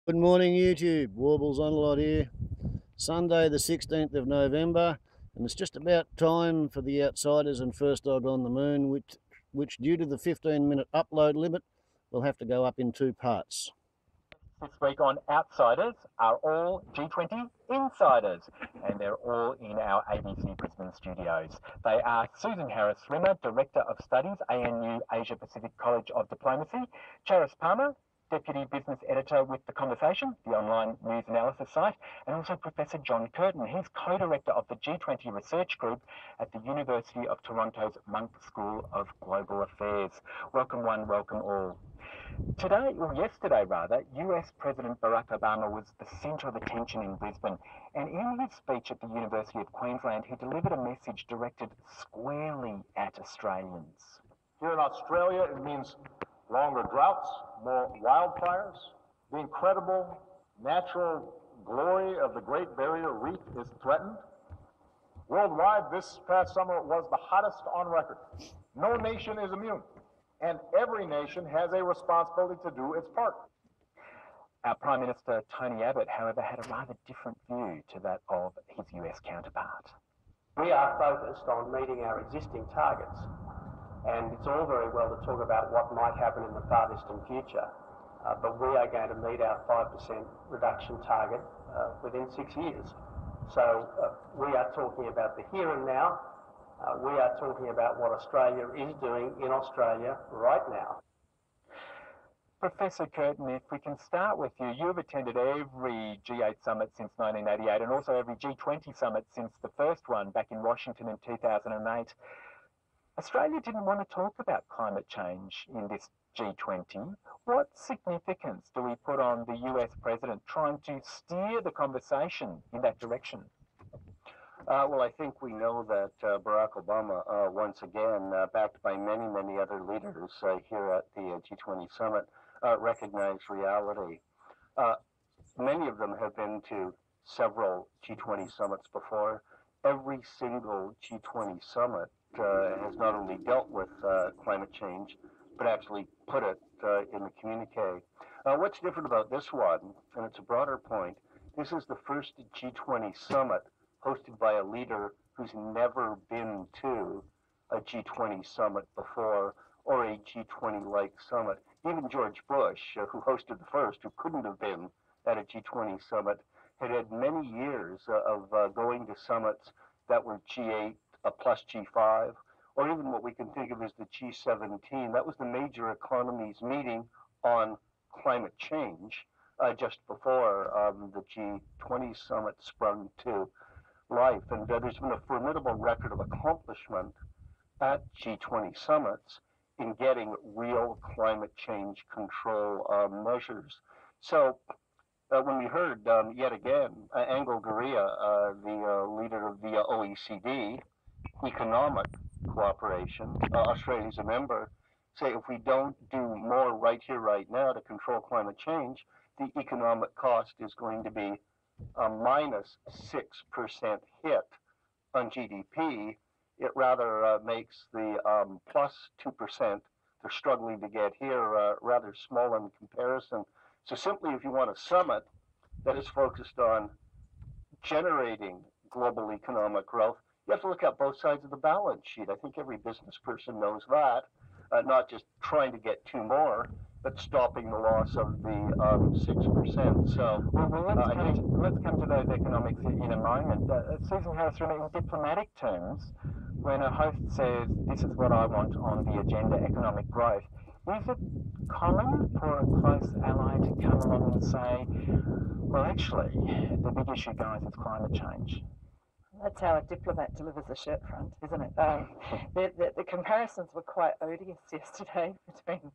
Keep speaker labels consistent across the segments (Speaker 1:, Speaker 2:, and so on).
Speaker 1: Good morning, YouTube. Warbles on a lot here. Sunday, the 16th of November, and it's just about time for the Outsiders and First Dog on the Moon, which due to the 15-minute upload limit, will have to go up in two parts.
Speaker 2: This week on Outsiders are all G20 insiders, and they're all in our ABC Brisbane studios. They are Susan Harris-Rimmer, Director of Studies, ANU Asia Pacific College of Diplomacy; Charis Palmer, Deputy Business Editor with The Conversation, the online news analysis site; and also Professor John Curtin. He's co-director of the G20 Research Group at the University of Toronto's Munk School of Global Affairs. Welcome one, welcome all. Yesterday, US President Barack Obama was the centre of attention in Brisbane, and in his speech at the University of Queensland, he delivered a message directed squarely at Australians.
Speaker 3: Here in Australia, it means longer droughts, more wildfires. The incredible natural glory of the Great Barrier Reef is threatened. Worldwide, this past summer was the hottest on record. No nation is immune, and every nation has a responsibility to do its part.
Speaker 2: Our Prime Minister, Tony Abbott, however, had a rather different view to that of his US counterpart.
Speaker 4: We are focused on meeting our existing targets, and it's all very well to talk about what might happen in the far distant future, but we are going to meet our 5% reduction target within 6 years. So we are talking about the here and now. We are talking about what Australia is doing in Australia right now.
Speaker 2: Professor Curtin, if we can start with you, you've attended every G8 summit since 1988 and also every G20 summit since the first one back in Washington in 2008. Australia didn't want to talk about climate change in this G20. What significance do we put on the US president trying to steer the conversation in that direction?
Speaker 5: Well, I think we know that Barack Obama, once again, backed by many, many other leaders here at the G20 summit, recognized reality. Many of them have been to several G20 summits before. Every single G20 summit has not only dealt with climate change, but actually put it in the communique. What's different about this one, and it's a broader point, this is the first G20 summit hosted by a leader who's never been to a G20 summit before, or a G20-like summit. Even George Bush, who hosted the first, who couldn't have been at a G20 summit, had had many years of going to summits that were G8 plus G5, or even what we can think of as the G17. That was the major economies meeting on climate change just before the G20 summit sprung to life. And there's been a formidable record of accomplishment at G20 summits in getting real climate change control measures. So when we heard yet again Angel Gurria, the leader of the OECD economic cooperation, Australia's a member, say if we don't do more right here, right now to control climate change, the economic cost is going to be a minus 6% hit on GDP. It rather makes the plus 2% they're struggling to get here rather small in comparison. So simply, if you want a summit that is focused on generating global economic growth, you have to look at both sides of the balance sheet. I think every business person knows that, not just trying to get two more, but stopping the loss of the 6%. So
Speaker 2: let's come to those economics in a moment. Susan Harris-Rimmer, in diplomatic terms, when a host says, this is what I want on the agenda, economic growth, is it common for a close ally to come along and say, well, actually, the big issue, guys, is climate change?
Speaker 6: That's how a diplomat delivers a shirt front, isn't it? The comparisons were quite odious yesterday between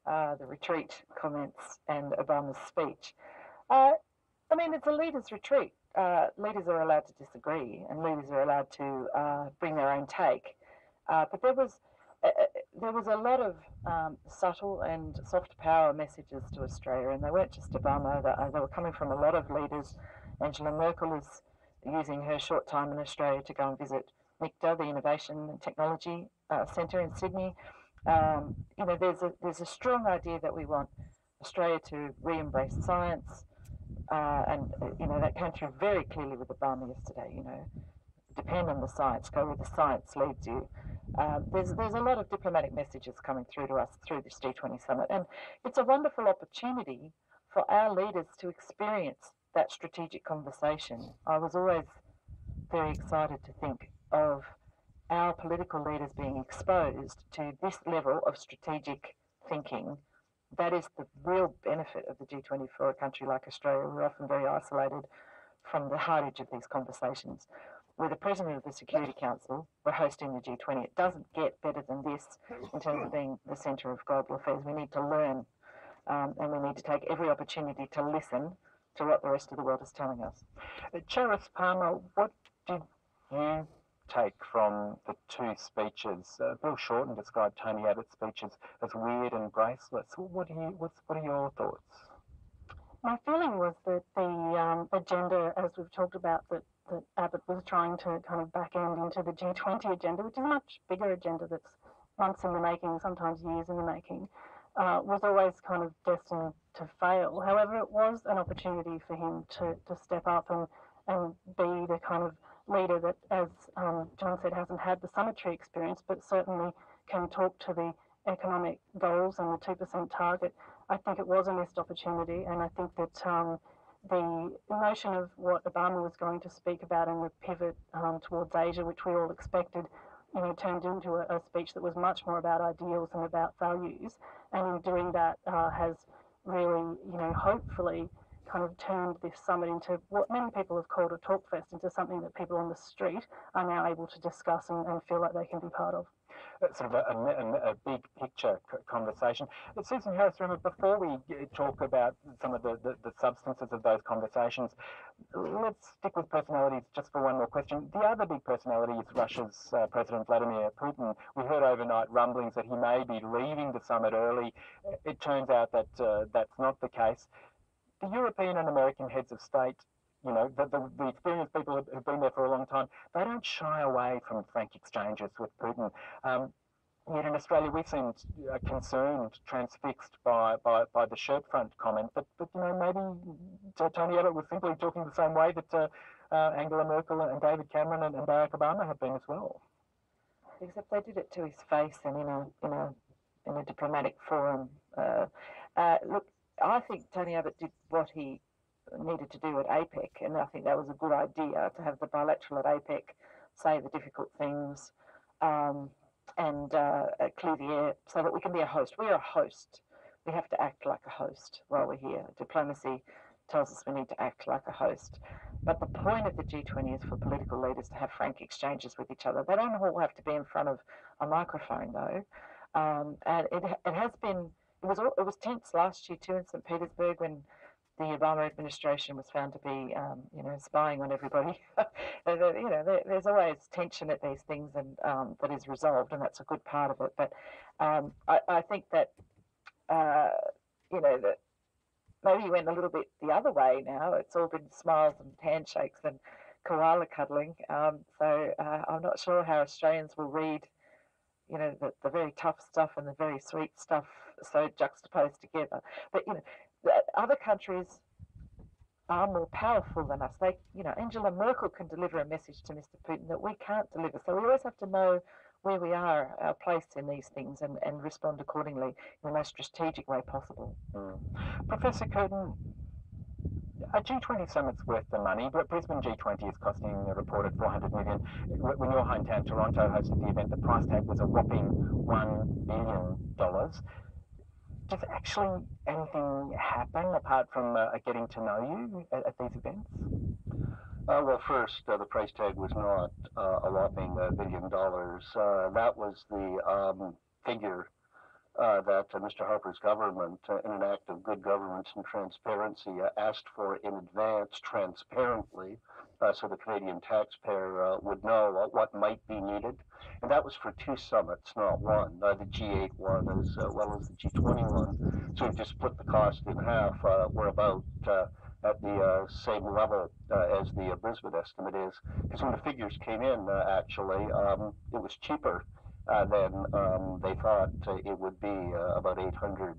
Speaker 6: the retreat comments and Obama's speech. I mean, it's a leader's retreat. Leaders are allowed to disagree, and leaders are allowed to bring their own take. But there was a lot of subtle and soft power messages to Australia, and they weren't just Obama. They were coming from a lot of leaders. Angela Merkel is using her short time in Australia to go and visit NICTA, the Innovation and Technology Centre in Sydney. There's a strong idea that we want Australia to re-embrace science, that came through very clearly with Obama yesterday. Depend on the science, go where the science leads you. There's a lot of diplomatic messages coming through to us through this G20 summit, and it's a wonderful opportunity for our leaders to experience that strategic conversation. I was always very excited to think of our political leaders being exposed to this level of strategic thinking. That is the real benefit of the G20 for a country like Australia. We're often very isolated from the heart edge of these conversations. We're the president of the Security Council. We're hosting the G20. It doesn't get better than this in terms of being the centre of global affairs. We need to learn, and we need to take every opportunity to listen to what the rest of the world is telling us.
Speaker 2: Charis Palmer, what did you take from the two speeches? Bill Shorten described Tony Abbott's speeches as weird and graceless. What are your thoughts?
Speaker 7: My feeling was that the agenda, as we've talked about, that Abbott was trying to kind of back end into the G20 agenda, which is a much bigger agenda that's months in the making, sometimes years in the making, was always kind of destined to fail. However, it was an opportunity for him to step up and be the kind of leader that, as John said, hasn't had the summitary experience, but certainly can talk to the economic goals and the 2% target. I think it was a missed opportunity, and I think that the notion of what Obama was going to speak about and the pivot towards Asia, which we all expected, turned into a speech that was much more about ideals and about values. And in doing that, has really, hopefully kind of turned this summit into what many people have called a talk fest, into something that people on the street are now able to discuss and feel like they can be part of.
Speaker 2: Sort of a big picture conversation. Susan Harris, remember, before we talk about some of the substances of those conversations, let's stick with personalities just for one more question. The other big personality is Russia's President Vladimir Putin. We heard overnight rumblings that he may be leaving the summit early. It turns out that that's not the case. The European and American heads of state, the experienced people who've been there for a long time, they don't shy away from frank exchanges with Putin. Yet in Australia, we seemed concerned, transfixed by the shirt front comment. But maybe Tony Abbott was simply talking the same way that Angela Merkel and David Cameron and Barack Obama have been as well.
Speaker 6: Except they did it to his face and in a diplomatic forum. Look, I think Tony Abbott did what he needed to do at APEC, and I think that was a good idea to have the bilateral at APEC say the difficult things and clear the air so that we can be a host. We are a host. We have to act like a host while we're here. Diplomacy tells us we need to act like a host. But the point of the G20 is for political leaders to have frank exchanges with each other. They don't all have to be in front of a microphone, though. And it has been. It was tense last year too in St. Petersburg when the Obama administration was found to be, spying on everybody. There's always tension at these things, and that is resolved, and that's a good part of it. But I think that, that maybe he went a little bit the other way now. It's all been smiles and handshakes and koala cuddling. So I'm not sure how Australians will read, the very tough stuff and the very sweet stuff so juxtaposed together. But, other countries are more powerful than us. They, Angela Merkel can deliver a message to Mr. Putin that we can't deliver. So we always have to know where we are, our place in these things, and respond accordingly in the most strategic way possible.
Speaker 2: Professor Curtin, a G20 summit's worth the money, but Brisbane G20 is costing a reported $400 million. When your hometown Toronto hosted the event, the price tag was a whopping $1 billion. Does actually anything happen apart from getting to know you at these events?
Speaker 5: Well, first, the price tag was not a whopping $1 billion. That was the figure that Mr. Harper's government, in an act of good governance and transparency, asked for in advance transparently, so the Canadian taxpayer would know what might be needed. And that was for two summits, not one, the G8 one as well as the G20 one. So we just split the cost in half. We're about at the same level as the Brisbane estimate is. Because when the figures came in, actually, it was cheaper than they thought it would be, about 800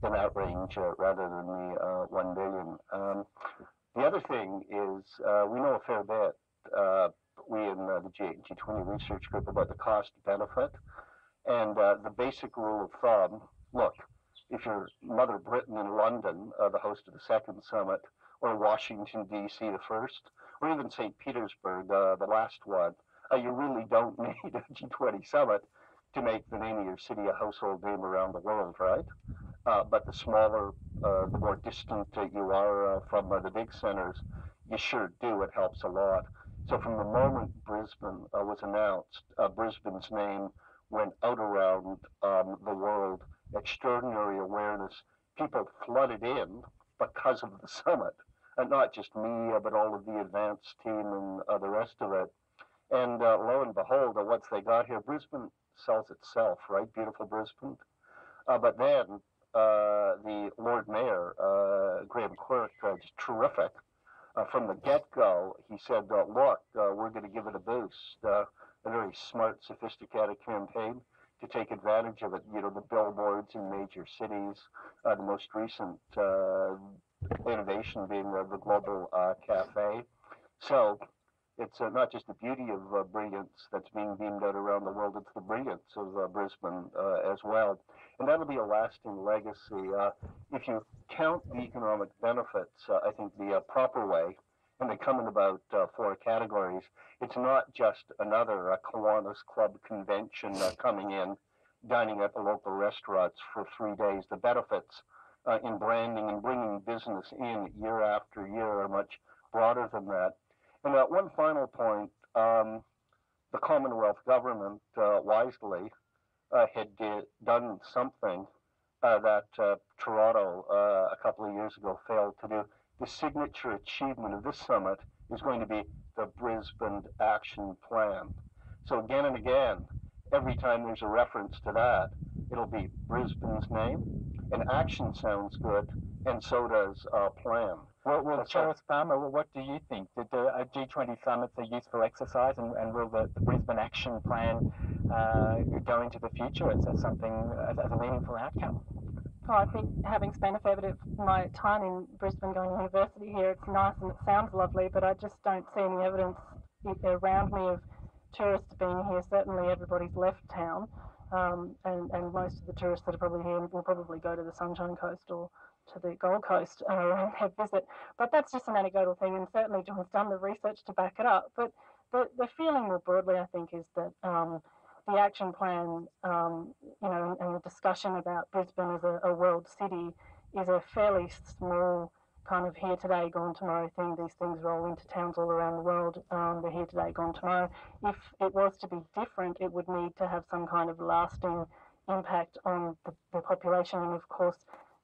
Speaker 5: in that range, rather than the 1 billion. The other thing is we know a fair bit, we in the G20 research group, about the cost benefit. And the basic rule of thumb, look, if you're Mother Britain in London, the host of the second summit, or Washington, D.C. the first, or even St. Petersburg, the last one, you really don't need a G20 summit to make the name of your city a household name around the world, right? But the smaller, the more distant you are from the big centers, you sure do. It helps a lot. So from the moment Brisbane was announced, Brisbane's name went out around the world. Extraordinary awareness. People flooded in because of the summit, and not just me, but all of the advanced team and the rest of it. And lo and behold, once they got here, Brisbane sells itself, right? Beautiful Brisbane. But then the Lord Mayor, Graham Quirk, just terrific. From the get-go, he said, look, we're going to give it a boost. A very smart, sophisticated campaign to take advantage of it. You know, the billboards in major cities, the most recent innovation being the Global Cafe. So it's not just the beauty of brilliance that's being beamed out around the world, it's the brilliance of Brisbane as well. And that'll be a lasting legacy. If you count the economic benefits, I think the proper way, and they come in about 4 categories. It's not just another Kiwanis Club convention coming in, dining at the local restaurants for 3 days. The benefits in branding and bringing business in year after year are much broader than that. And one final point, the Commonwealth government wisely had done something that Toronto a couple of years ago failed to do. The signature achievement of this summit is going to be the Brisbane Action Plan. So again and again, every time there's a reference to that, it'll be Brisbane's name, and action sounds good, and so does plan.
Speaker 2: Well, Chair Palmer, what do you think? Did the G20 summits a useful exercise, and will the Brisbane Action Plan go into the future as something, as a meaningful outcome?
Speaker 7: Well, I think, having spent a fair bit of my time in Brisbane going to university here, it's nice and it sounds lovely, but I just don't see any evidence around me of tourists being here. Certainly everybody's left town, and most of the tourists that are probably here will probably go to the Sunshine Coast or to the Gold Coast and have visit. But that's just an anecdotal thing, and certainly John's done the research to back it up. But the feeling more broadly, I think, is that the action plan, and the discussion about Brisbane as a world city is a fairly small kind of here today, gone tomorrow thing. These things roll into towns all around the world. They're here today, gone tomorrow. If it was to be different, it would need to have some kind of lasting impact on the population. And of course,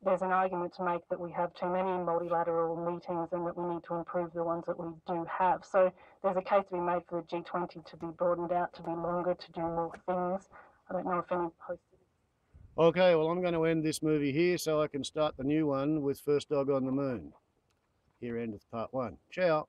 Speaker 7: there's an argument to make that we have too many multilateral meetings and that we need to improve the ones that we do have. So there's a case to be made for the G20 to be broadened out, to be longer, to do more things. I don't know if any hosts.
Speaker 1: Okay, well, I'm going to end this movie here so I can start the new one with First Dog on the Moon. Here endeth part 1. Ciao.